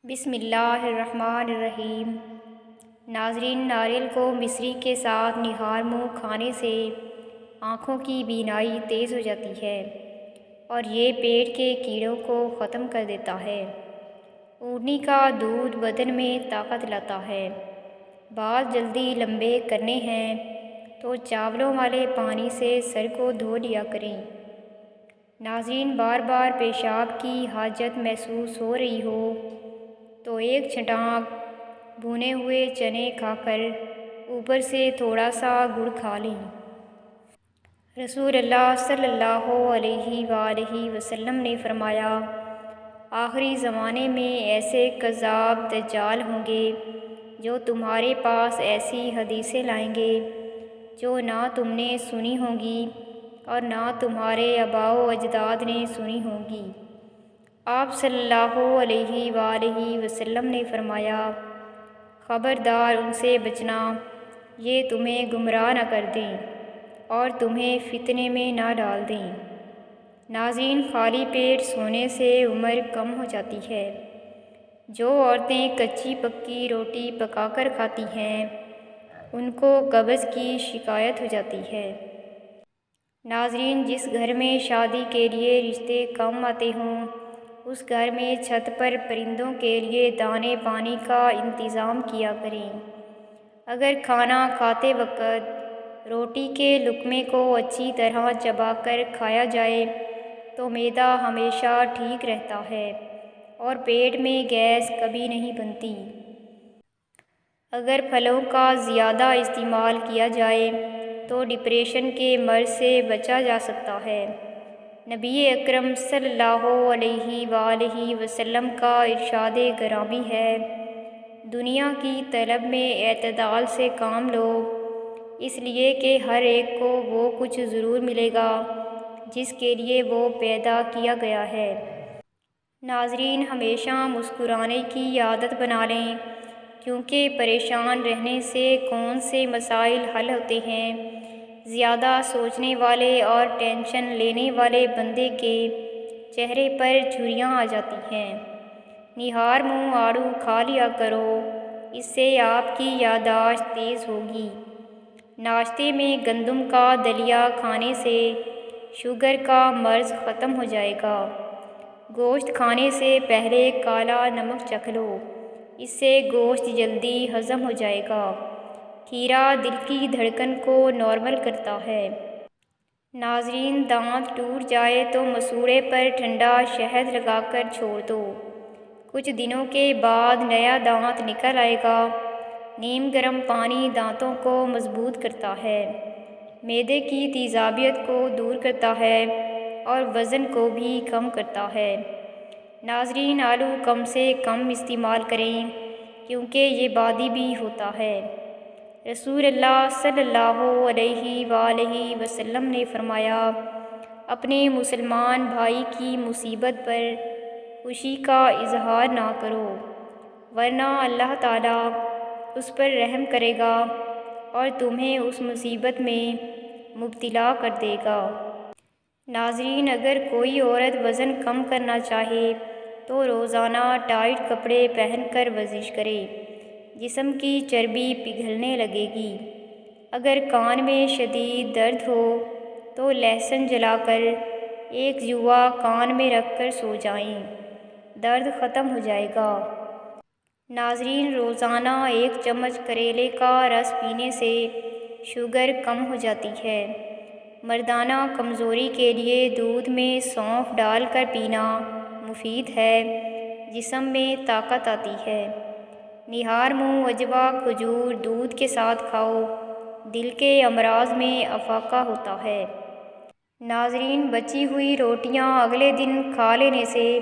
بسم اللہ الرحمن الرحیم۔ ناظرین، ناریل کو مصری کے ساتھ نہار منہ کھانے سے آنکھوں کی بینائی تیز ہو جاتی ہے اور یہ پیٹ کے کیڑوں کو ختم کر دیتا ہے۔ اونٹنی کا دودھ بدن میں طاقت لاتا ہے۔ بال جلدی لمبے کرنے ہیں تو چاولوں والے پانی سے سر کو دھو لیا کریں۔ ناظرین، بار بار پیشاب کی حاجت محسوس ہو رہی ہو تو ایک چھٹانک بھنے ہوئے چنے کھا کر اوپر سے تھوڑا سا گڑ کھا لیں۔ رسول اللہ صلی اللہ علیہ وآلہ وسلم نے فرمایا، آخری زمانے میں ایسے کذاب دجال ہوں گے جو تمہارے پاس ایسی حدیثیں لائیں گے جو نہ تم نے سنی ہوں گی اور نہ تمہارے آباء و اجداد نے سنی ہوں گی۔ آپ صلی اللہ علیہ وآلہ وسلم نے فرمایا، خبردار ان سے بچنا، یہ تمہیں گمراہ نہ کر دیں اور تمہیں فتنے میں نہ ڈال دیں۔ ناظرین، خالی پیٹ سونے سے عمر کم ہو جاتی ہے۔ جو عورتیں کچی پکی روٹی پکا کر کھاتی ہیں ان کو قبض کی شکایت ہو جاتی ہے۔ ناظرین، جس گھر میں شادی کے لیے رشتے کم آتے ہوں اس گھر میں چھت پر پرندوں کے لیے دانے پانی کا انتظام کیا کریں۔ اگر کھانا کھاتے وقت روٹی کے لقمے کو اچھی طرح چبا کر کھایا جائے تو معدہ ہمیشہ ٹھیک رہتا ہے اور پیٹ میں گیس کبھی نہیں بنتی۔ اگر پھلوں کا زیادہ استعمال کیا جائے تو ڈپریشن کے مرض سے بچا جا سکتا ہے۔ نبی اکرم صلی اللہ علیہ وآلہ وسلم کا ارشاد گرامی ہے، دنیا کی طلب میں اعتدال سے کام لو، اس لیے کہ ہر ایک کو وہ کچھ ضرور ملے گا جس کے لیے وہ پیدا کیا گیا ہے۔ ناظرین، ہمیشہ مسکرانے کی عادت بنا لیں کیونکہ پریشان رہنے سے کون سے مسائل حل ہوتے ہیں۔ زیادہ سوچنے والے اور ٹینشن لینے والے بندے کے چہرے پر جھریاں آ جاتی ہیں۔ نہار منہ آڑو کھا لیا کرو، اس سے آپ کی یادداشت تیز ہوگی۔ ناشتے میں گندم کا دلیا کھانے سے شوگر کا مرض ختم ہو جائے گا۔ گوشت کھانے سے پہلے کالا نمک چکھ لو، اس سے گوشت جلدی ہضم ہو جائے گا۔ کھیرا دل کی دھڑکن کو نارمل کرتا ہے۔ ناظرین، دانت ٹوٹ جائے تو مسوڑے پر ٹھنڈا شہد لگا کر چھوڑ دو، کچھ دنوں کے بعد نیا دانت نکل آئے گا۔ نیم گرم پانی دانتوں کو مضبوط کرتا ہے، معدے کی تیزابیت کو دور کرتا ہے اور وزن کو بھی کم کرتا ہے۔ ناظرین، آلو کم سے کم استعمال کریں کیونکہ یہ بادی بھی ہوتا ہے۔ رسول اللہ صلی اللہ علیہ وآلہ وسلم نے فرمایا، اپنے مسلمان بھائی کی مصیبت پر خوشی کا اظہار نہ کرو ورنہ اللہ تعالیٰ اس پر رحم کرے گا اور تمہیں اس مصیبت میں مبتلا کر دے گا۔ ناظرین، اگر کوئی عورت وزن کم کرنا چاہے تو روزانہ ٹائٹ کپڑے پہن کر ورزش کرے، جسم کی چربی پگھلنے لگے گی۔ اگر کان میں شدید درد ہو تو لہسن جلا کر ایک جوا کان میں رکھ کر سو جائیں، درد ختم ہو جائے گا۔ ناظرین، روزانہ ایک چمچ کریلے کا رس پینے سے شوگر کم ہو جاتی ہے۔ مردانہ کمزوری کے لیے دودھ میں سونف ڈال کر پینا مفید ہے، جسم میں طاقت آتی ہے۔ نہار منہ عجوا کھجور دودھ کے ساتھ کھاؤ، دل کے امراض میں افاقہ ہوتا ہے۔ ناظرین، بچی ہوئی روٹیاں اگلے دن کھا لینے سے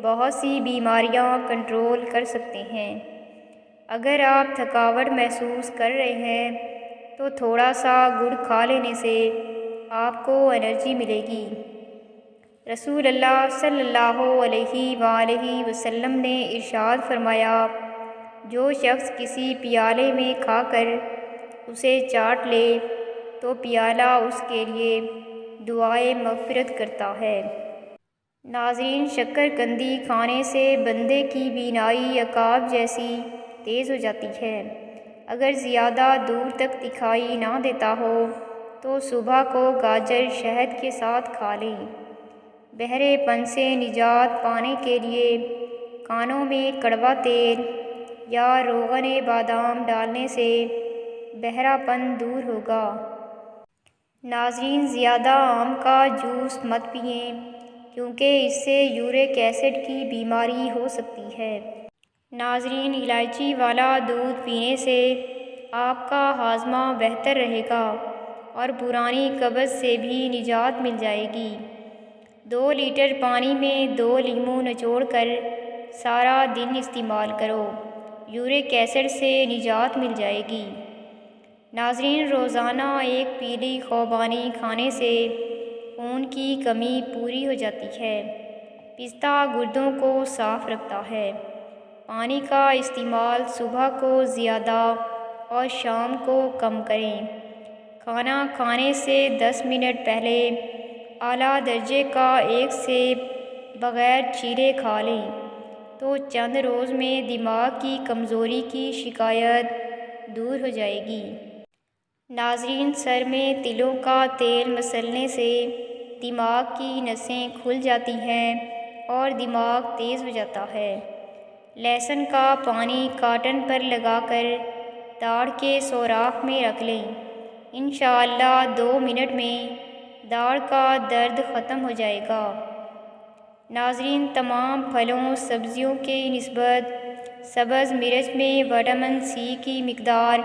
بہت سی بیماریاں کنٹرول کر سکتے ہیں۔ اگر آپ تھکاوٹ محسوس کر رہے ہیں تو تھوڑا سا گڑ کھا لینے سے آپ کو انرجی ملے گی۔ رسول اللہ صلی اللہ علیہ وآلہ وسلم نے ارشاد فرمایا، جو شخص کسی پیالے میں کھا کر اسے چاٹ لے تو پیالہ اس کے لیے دعائے مغفرت کرتا ہے۔ ناظرین، شکر قندی کھانے سے بندے کی بینائی عقاب جیسی تیز ہو جاتی ہے۔ اگر زیادہ دور تک دکھائی نہ دیتا ہو تو صبح کو گاجر شہد کے ساتھ کھا لیں۔ بہرے پن سے نجات پانے کے لیے کانوں میں کڑوا تیل یا روغن بادام ڈالنے سے بہرا پن دور ہوگا۔ ناظرین، زیادہ آم کا جوس مت پئیں کیونکہ اس سے یورک ایسڈ کی بیماری ہو سکتی ہے۔ ناظرین، الائچی والا دودھ پینے سے آپ کا ہاضمہ بہتر رہے گا اور پرانی قبض سے بھی نجات مل جائے گی۔ 2 لیٹر پانی میں 2 لیموں نچوڑ کر سارا دن استعمال کرو، یورک ایسڈ سے نجات مل جائے گی۔ ناظرین، روزانہ ایک پیلی خوبانی کھانے سے خون کی کمی پوری ہو جاتی ہے۔ پستہ گردوں کو صاف رکھتا ہے۔ پانی کا استعمال صبح کو زیادہ اور شام کو کم کریں۔ کھانا کھانے سے 10 منٹ پہلے اعلیٰ درجے کا ایک سیب بغیر چیرے کھا لیں تو چند روز میں دماغ کی کمزوری کی شکایت دور ہو جائے گی۔ ناظرین، سر میں تلوں کا تیل مسلنے سے دماغ کی نسیں کھل جاتی ہیں اور دماغ تیز ہو جاتا ہے۔ لہسن کا پانی کاٹن پر لگا کر داڑھ کے سوراخ میں رکھ لیں۔ انشاءاللہ 2 منٹ میں داڑھ کا درد ختم ہو جائے گا۔ ناظرین، تمام پھلوں سبزیوں کے نسبت سبز مرچ میں وٹامن سی کی مقدار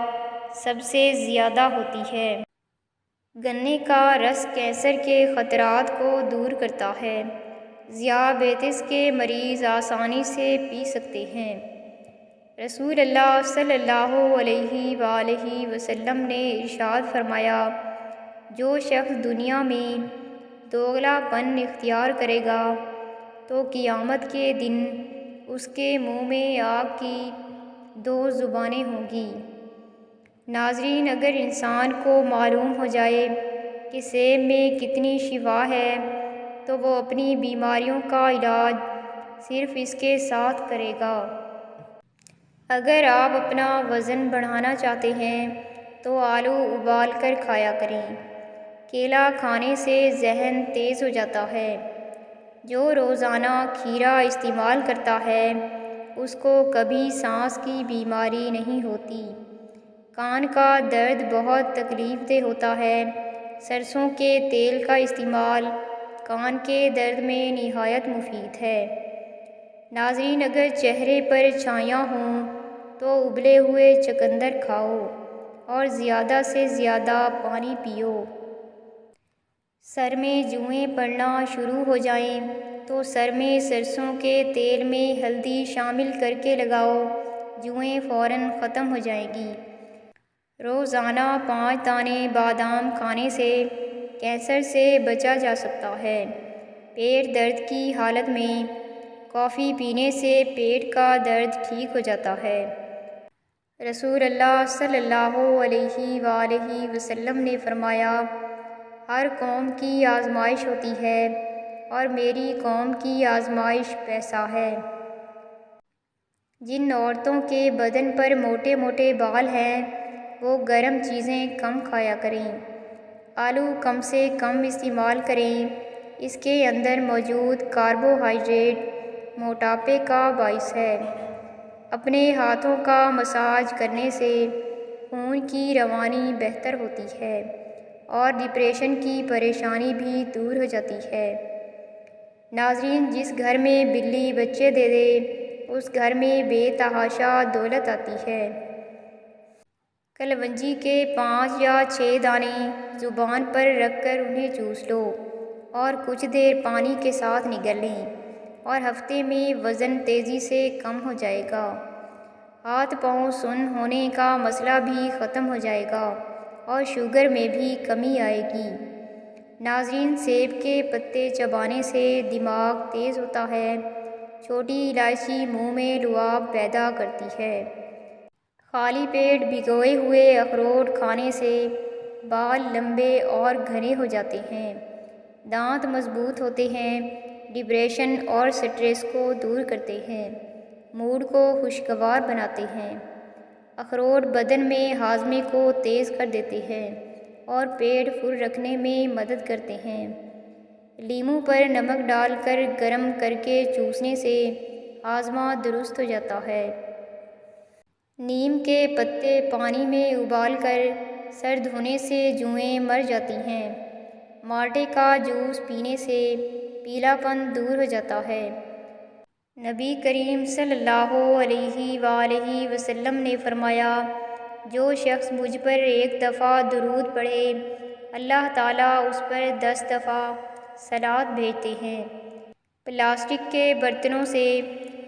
سب سے زیادہ ہوتی ہے۔ گنے کا رس کینسر کے خطرات کو دور کرتا ہے۔ ذیابیطس کے مریض آسانی سے پی سکتے ہیں۔ رسول اللہ صلی اللہ علیہ وآلہ وسلم نے ارشاد فرمایا، جو شخص دنیا میں دوگلا پن اختیار کرے گا تو قیامت کے دن اس کے منہ میں آگ کی 2 زبانیں ہوں گی۔ ناظرین، اگر انسان کو معلوم ہو جائے کہ سیب میں کتنی شفا ہے تو وہ اپنی بیماریوں کا علاج صرف اس کے ساتھ کرے گا۔ اگر آپ اپنا وزن بڑھانا چاہتے ہیں تو آلو ابال کر کھایا کریں۔ کیلا کھانے سے ذہن تیز ہو جاتا ہے۔ جو روزانہ کھیرا استعمال کرتا ہے اس کو کبھی سانس کی بیماری نہیں ہوتی۔ کان کا درد بہت تکلیف دہ ہوتا ہے۔ سرسوں کے تیل کا استعمال کان کے درد میں نہایت مفید ہے۔ ناظرین، اگر چہرے پر چھائیاں ہوں تو ابلے ہوئے چقندر کھاؤ اور زیادہ سے زیادہ پانی پیو۔ سر میں جوئیں پڑنا شروع ہو جائیں تو سر میں سرسوں کے تیل میں ہلدی شامل کر کے لگاؤ، جوئیں فوراً ختم ہو جائیں گی۔ روزانہ 5 دانے بادام کھانے سے کینسر سے بچا جا سکتا ہے۔ پیٹ درد کی حالت میں کافی پینے سے پیٹ کا درد ٹھیک ہو جاتا ہے۔ رسول اللہ صلی اللہ علیہ وآلہ وسلم نے فرمایا، ہر قوم کی آزمائش ہوتی ہے اور میری قوم کی آزمائش پیسہ ہے۔ جن عورتوں کے بدن پر موٹے موٹے بال ہیں وہ گرم چیزیں کم کھایا کریں۔ آلو کم سے کم استعمال کریں، اس کے اندر موجود کاربوہائیڈریٹ موٹاپے کا باعث ہے۔ اپنے ہاتھوں کا مساج کرنے سے خون کی روانی بہتر ہوتی ہے اور ڈپریشن کی پریشانی بھی دور ہو جاتی ہے۔ ناظرین، جس گھر میں بلی بچے دے دے اس گھر میں بے تحاشا دولت آتی ہے۔ کلونجی کے 5 یا 6 دانے زبان پر رکھ کر انہیں چوس لو اور کچھ دیر پانی کے ساتھ نگل لیں اور ہفتے میں وزن تیزی سے کم ہو جائے گا۔ ہاتھ پاؤں سن ہونے کا مسئلہ بھی ختم ہو جائے گا اور شوگر میں بھی کمی آئے گی۔ ناظرین، سیب کے پتے چبانے سے دماغ تیز ہوتا ہے۔ چھوٹی الائچی منہ میں لعاب پیدا کرتی ہے۔ خالی پیٹ بھگوئے ہوئے اخروٹ کھانے سے بال لمبے اور گھنے ہو جاتے ہیں، دانت مضبوط ہوتے ہیں، ڈپریشن اور سٹریس کو دور کرتے ہیں، موڈ کو خوشگوار بناتے ہیں۔ اخروٹ بدن میں ہاضمے کو تیز کر دیتے ہیں اور پیٹ پر رکھنے میں مدد کرتے ہیں۔ لیموں پر نمک ڈال کر گرم کر کے چوسنے سے ہاضمہ درست ہو جاتا ہے۔ نیم کے پتے پانی میں ابال کر سرد ہونے سے جوئیں مر جاتی ہیں۔ مالٹے کا جوس پینے سے پیلا پن دور ہو جاتا ہے۔ نبی کریم صلی اللہ علیہ وآلہ وسلم نے فرمایا، جو شخص مجھ پر ایک دفعہ درود پڑھے، اللہ تعالیٰ اس پر 10 دفعہ صلوات بھیجتے ہیں۔ پلاسٹک کے برتنوں سے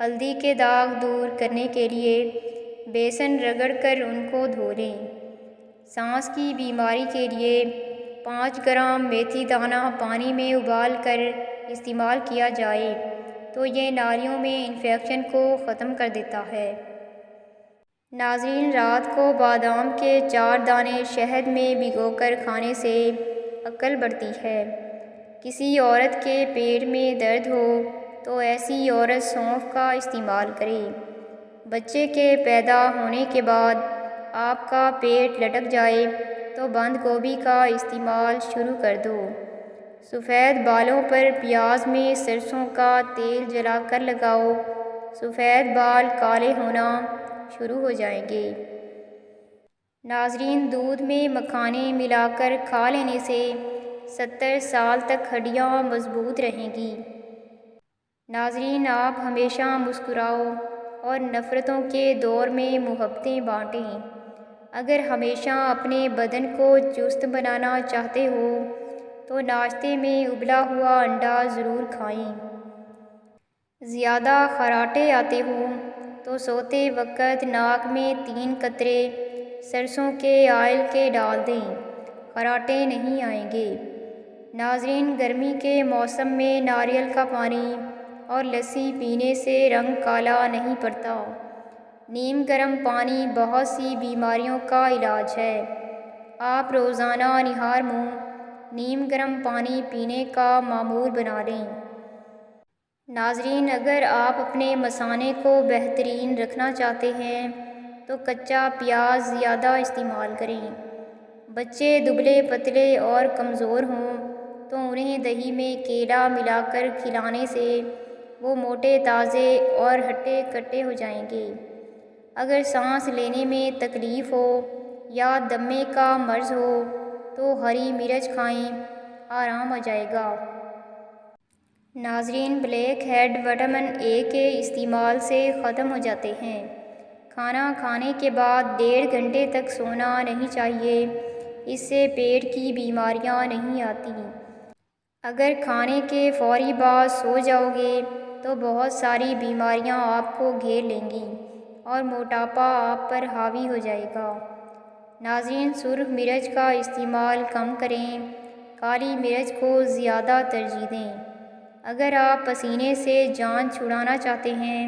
ہلدی کے داغ دور کرنے کے لیے بیسن رگڑ کر ان کو دھو لیں۔ سانس کی بیماری کے لیے 5 گرام میتھی دانہ پانی میں ابال کر استعمال کیا جائے تو یہ نالیوں میں انفیکشن کو ختم کر دیتا ہے۔ ناظرین، رات کو بادام کے 4 دانے شہد میں بھگو کر کھانے سے عقل بڑھتی ہے۔ کسی عورت کے پیٹ میں درد ہو تو ایسی عورت سونف کا استعمال کرے۔ بچے کے پیدا ہونے کے بعد آپ کا پیٹ لٹک جائے تو بند گوبھی کا استعمال شروع کر دو۔ سفید بالوں پر پیاز میں سرسوں کا تیل جلا کر لگاؤ، سفید بال کالے ہونا شروع ہو جائیں گے۔ ناظرین، دودھ میں مکھانے ملا کر کھا لینے سے 70 سال تک ہڈیاں مضبوط رہیں گی۔ ناظرین، آپ ہمیشہ مسکراؤ اور نفرتوں کے دور میں محبتیں بانٹیں۔ اگر ہمیشہ اپنے بدن کو چست بنانا چاہتے ہو تو ناشتے میں ابلا ہوا انڈا ضرور کھائیں۔ زیادہ خراٹے آتے ہوں تو سوتے وقت ناک میں 3 قطرے سرسوں کے آئل کے ڈال دیں، خراٹے نہیں آئیں گے۔ ناظرین، گرمی کے موسم میں ناریل کا پانی اور لسی پینے سے رنگ کالا نہیں پڑتا۔ نیم گرم پانی بہت سی بیماریوں کا علاج ہے۔ آپ روزانہ نہار منہ نیم گرم پانی پینے کا معمول بنا لیں۔ ناظرین، اگر آپ اپنے مثانے کو بہترین رکھنا چاہتے ہیں تو کچا پیاز زیادہ استعمال کریں۔ بچے دبلے پتلے اور کمزور ہوں تو انہیں دہی میں کیلا ملا کر کھلانے سے وہ موٹے تازے اور ہٹے کٹے ہو جائیں گے۔ اگر سانس لینے میں تکلیف ہو یا دمے کا مرض ہو تو ہری مرچ کھائیں، آرام آ جائے گا۔ ناظرین، بلیک ہیڈ وٹامن اے کے استعمال سے ختم ہو جاتے ہیں۔ کھانا کھانے کے بعد 1.5 گھنٹے تک سونا نہیں چاہیے، اس سے پیٹ کی بیماریاں نہیں آتی۔ اگر کھانے کے فوری بعد سو جاؤ گے تو بہت ساری بیماریاں آپ کو گھیر لیں گی اور موٹاپا آپ پر حاوی ہو جائے گا۔ ناظرین، سرخ مرچ کا استعمال کم کریں، کالی مرچ کو زیادہ ترجیح دیں۔ اگر آپ پسینے سے جان چھڑانا چاہتے ہیں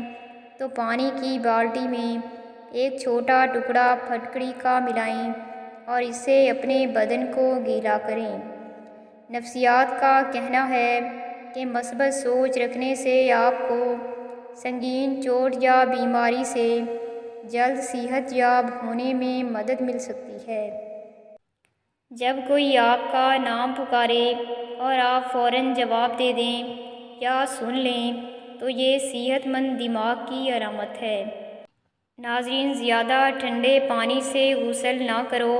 تو پانی کی بالٹی میں ایک چھوٹا ٹکڑا پھٹکڑی کا ملائیں اور اس سے اپنے بدن کو گیلا کریں۔ نفسیات کا کہنا ہے کہ مثبت سوچ رکھنے سے آپ کو سنگین چوٹ یا بیماری سے جلد صحت یاب ہونے میں مدد مل سکتی ہے۔ جب کوئی آپ کا نام پکارے اور آپ فوراً جواب دے دیں یا سن لیں تو یہ صحت مند دماغ کی علامت ہے۔ ناظرین، زیادہ ٹھنڈے پانی سے غسل نہ کرو،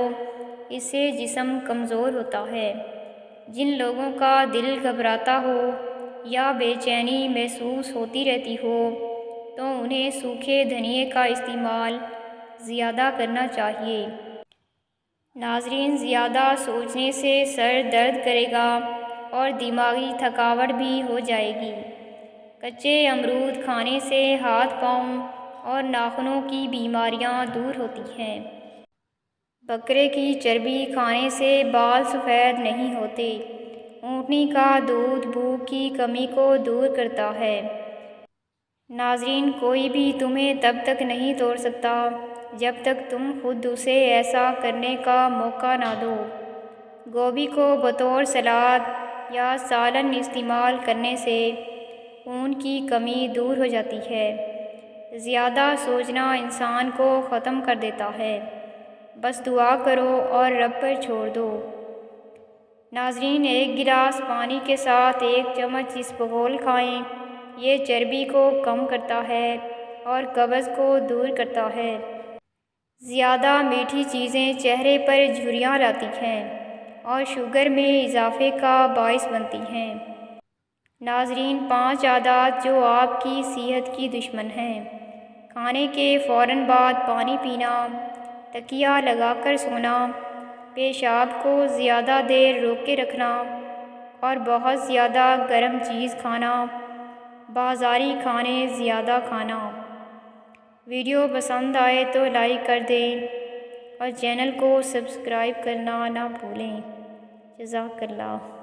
اس سے جسم کمزور ہوتا ہے۔ جن لوگوں کا دل گھبراتا ہو یا بے چینی محسوس ہوتی رہتی ہو تو انہیں سوکھے دھنیے کا استعمال زیادہ کرنا چاہیے۔ ناظرین، زیادہ سوچنے سے سر درد کرے گا اور دماغی تھکاوٹ بھی ہو جائے گی۔ کچے امرود کھانے سے ہاتھ پاؤں اور ناخنوں کی بیماریاں دور ہوتی ہیں۔ بکرے کی چربی کھانے سے بال سفید نہیں ہوتے۔ اونٹنی کا دودھ بھوک کی کمی کو دور کرتا ہے۔ ناظرین، کوئی بھی تمہیں تب تک نہیں توڑ سکتا جب تک تم خود اسے ایسا کرنے کا موقع نہ دو۔ گوبھی کو بطور سلاد یا سالن استعمال کرنے سے خون کی کمی دور ہو جاتی ہے۔ زیادہ سوچنا انسان کو ختم کر دیتا ہے، بس دعا کرو اور رب پر چھوڑ دو۔ ناظرین، 1 گلاس پانی کے ساتھ 1 چمچ اسبغول کھائیں۔ یہ چربی کو کم کرتا ہے اور قبض کو دور کرتا ہے۔ زیادہ میٹھی چیزیں چہرے پر جھریاں لاتی ہیں اور شوگر میں اضافے کا باعث بنتی ہیں۔ ناظرین، 5 عادات جو آپ کی صحت کی دشمن ہیں۔ کھانے کے فوراً بعد پانی پینا، تکیہ لگا کر سونا، پیشاب کو زیادہ دیر روکے رکھنا اور بہت زیادہ گرم چیز کھانا، بازاری کھانے زیادہ کھانا۔ ویڈیو پسند آئے تو لائک کر دیں اور چینل کو سبسکرائب کرنا نہ بھولیں۔ جزاک اللہ۔